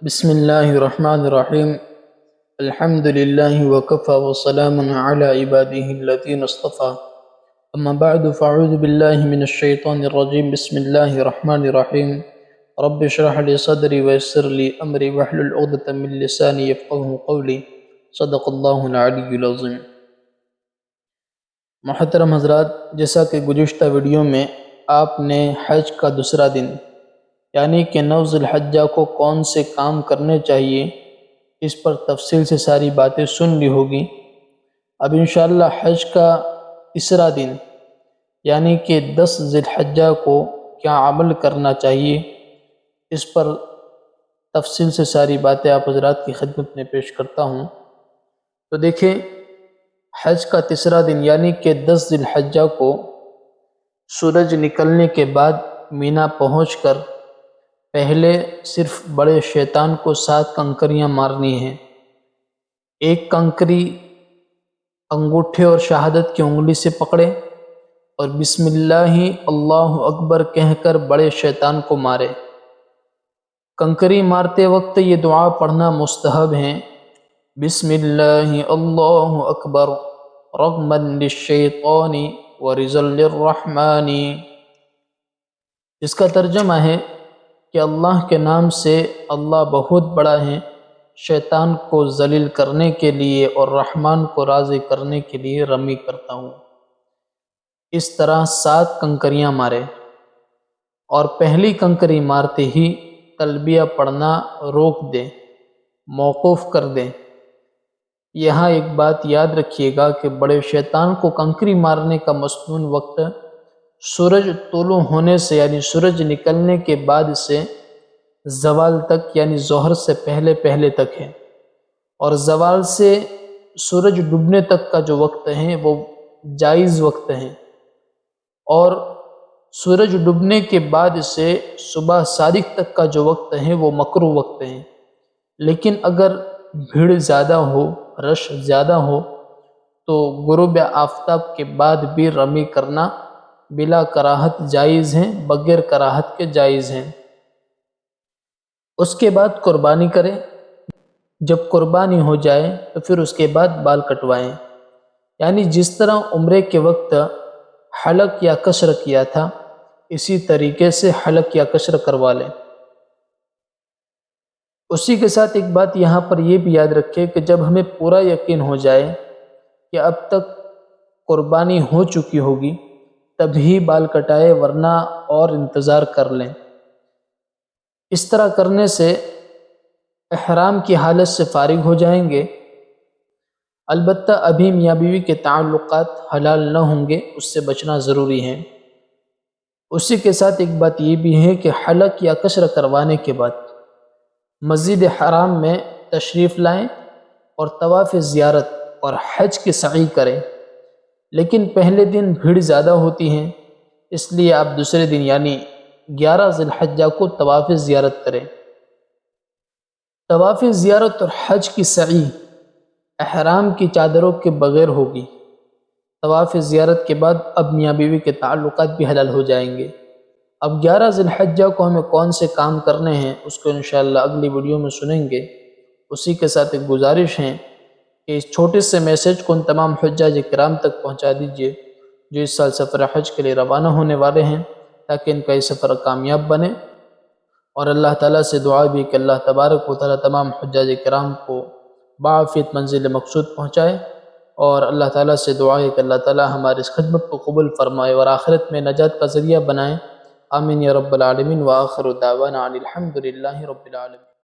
بسم الله الرحمن الرحيم. الحمد لله وكفى وسلام على عباده الذين اصطفى. أما بعد فأعوذ بالله من الشيطان الرجيم. بسم الله الرحمن الرحيم. رب اشرح لي صدري ويسر لي أمري واحلل عقدة من لساني يفقهوا قولي. صدق الله العلي العظيم. محترم حضرات، جیسا کہ گزشتہ ویڈیو میں آپ نے حج کا دوسرا دن یعنی کہ 9 ذی الحجہ کو کون سے کام کرنے چاہیے اس پر تفصیل سے ساری باتیں سن لی ہوگی۔ اب انشاءاللہ حج کا تیسرا دن یعنی کہ 10 ذی الحجہ کو کیا عمل کرنا چاہیے اس پر تفصیل سے ساری باتیں آپ حضرات کی خدمت میں پیش کرتا ہوں۔ تو دیکھیں، حج کا تیسرا دن یعنی کہ 10 ذی الحجہ کو سورج نکلنے کے بعد مینا پہنچ کر پہلے صرف بڑے شیطان کو 7 کنکریاں مارنی ہیں۔ ایک کنکری انگوٹھے اور شہادت کی انگلی سے پکڑے اور بسم اللہ اللہ اکبر کہہ کر بڑے شیطان کو مارے۔ کنکری مارتے وقت یہ دعا پڑھنا مستحب ہے، بسم اللہ اللہ اکبر رغما للشیطان ورضا للرحمن۔ اس کا ترجمہ ہے کہ اللہ کے نام سے، اللہ بہت بڑا ہے، شیطان کو ذلیل کرنے کے لیے اور رحمان کو راضی کرنے کے لیے رمی کرتا ہوں۔ اس طرح 7 کنکریاں مارے اور پہلی کنکری مارتے ہی تلبیہ پڑھنا روک دیں، موقوف کر دیں۔ یہاں ایک بات یاد رکھیے گا کہ بڑے شیطان کو کنکری مارنے کا مسنون وقت سورج طلوع ہونے سے یعنی سورج نکلنے کے بعد سے زوال تک یعنی ظہر سے پہلے تک ہے، اور زوال سے سورج ڈوبنے تک کا جو وقت ہے وہ جائز وقت ہے، اور سورج ڈوبنے کے بعد سے صبح صادق تک کا جو وقت ہے وہ مکروہ وقت ہے۔ لیکن اگر بھیڑ زیادہ ہو، رش زیادہ ہو تو غروب آفتاب کے بعد بھی رمی کرنا بلا کراہت جائز ہیں، بغیر کراہت کے جائز ہیں۔ اس کے بعد قربانی کریں۔ جب قربانی ہو جائے تو پھر اس کے بعد بال کٹوائیں، یعنی جس طرح عمرے کے وقت حلق یا قصر کیا تھا اسی طریقے سے حلق یا قصر کروا لیں۔ اسی کے ساتھ ایک بات یہاں پر یہ بھی یاد رکھیں کہ جب ہمیں پورا یقین ہو جائے کہ اب تک قربانی ہو چکی ہوگی تبھی بال کٹائے، ورنہ اور انتظار کر لیں۔ اس طرح کرنے سے احرام کی حالت سے فارغ ہو جائیں گے۔ البتہ ابھی میاں بیوی کے تعلقات حلال نہ ہوں گے، اس سے بچنا ضروری ہے۔ اسی کے ساتھ ایک بات یہ بھی ہے کہ حلق یا قصر کروانے کے بعد مسجد حرام میں تشریف لائیں اور طواف زیارت اور حج کی سعی کریں، لیکن پہلے دن بھیڑ زیادہ ہوتی ہے، اس لیے آپ دوسرے دن یعنی 11 ذی الحجہ کو طواف زیارت کریں۔ طواف زیارت اور حج کی سعی احرام کی چادروں کے بغیر ہوگی۔ طواف زیارت کے بعد اب میاں بیوی کے تعلقات بھی حلال ہو جائیں گے۔ اب 11 ذی الحجہ کو ہمیں کون سے کام کرنے ہیں اس کو انشاءاللہ اگلی ویڈیو میں سنیں گے۔ اسی کے ساتھ ایک گزارش ہے کہ اس چھوٹے سے میسج کو ان تمام حجاج کرام تک پہنچا دیجئے جو اس سال سفر حج کے لیے روانہ ہونے والے ہیں، تاکہ ان کا یہ سفر کامیاب بنے۔ اور اللہ تعالیٰ سے دعا بھی کہ اللہ تبارک و تعالیٰ تمام حجاج کرام کو بعافیت منزل مقصود پہنچائے، اور اللہ تعالیٰ سے دعا ہے کہ اللہ تعالیٰ ہماری اس خدمت کو قبول فرمائے اور آخرت میں نجات کا ذریعہ بنائے۔ آمین یا رب العالمین، وآخر دعوانا الحمد للہ رب العالمین۔